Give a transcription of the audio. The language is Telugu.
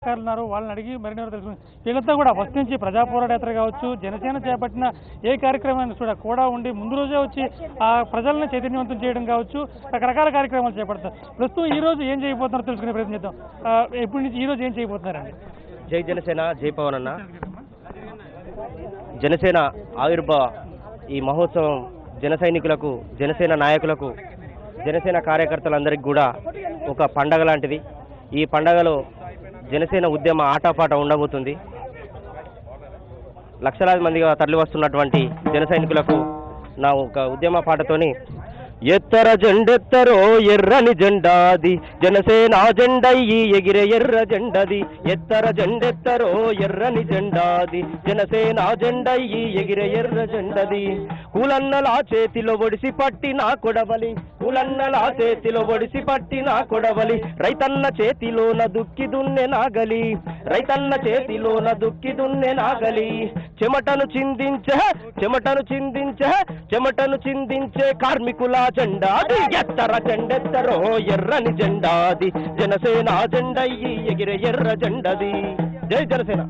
మత్స్యకారులు ఉన్నారు, వాళ్ళని అడిగి మరిన్ని తెలుసుకుని వీళ్ళంతా కూడా ఫస్ట్ నుంచి ప్రజా పోరాటయాత్ర కావచ్చు, జనసేన చేపట్టిన ఏ కార్యక్రమాన్ని కూడా ఉండి ముందు రోజే వచ్చి ఆ ప్రజలను చైతన్యవంతం చేయడం కావచ్చు, రకరకాల కార్యక్రమాలు చేపడతారు. ప్రస్తుతం ఈ రోజు ఏం చేయబోతున్నారో తెలుసుకునే ప్రయత్నం చేద్దాం. ఎప్పటి నుంచి ఈ రోజు ఏం చేయబోతున్నారండి? జై జనసేన, జై పవన్ అన్న. జనసేన ఆవిర్భావ ఈ మహోత్సవం జన సైనికులకు, జనసేన నాయకులకు, జనసేన కార్యకర్తలందరికీ కూడా ఒక పండగ లాంటిది. ఈ పండగలో జనసేన ఉద్యమ ఆటపాట ఉండబోతుంది. లక్షలాది మందిగా తరలి వస్తున్నటువంటి జన సైనికులకు నా ఒక ఉద్యమ పాటతోని ఎత్తర జెండెత్తరో ఎర్రని జెండాది జనసేన జెండయ్యి ఎగిరే ఎర్ర జెండది. ఎత్తర జెండెత్తరో ఎర్రని జెండాది జనసేన జెండయ్యి ఎగిరే ఎర్ర జెండది. కూలన్నలా చేతిలో ఒడిసి పట్టిన కొడవలి, కూలన్నలా చేతిలో ఒడిసి పట్టిన కొడవలి. రైతన్న చేతిలోన దుక్కి దున్నె నాగలి, రైతన్న చేతిలోన దుక్కి దున్నె నాగలి. చెమటను చిందించే, చెమటను చిందించే, చెమటను చిందించే కార్మికుల జెండాది. ఎత్తర జెండెత్తరో ఎర్రని జెండాది జనసేన జెండయ్యి ఎగిరే ఎర్ర జెండది. జై జనసేన.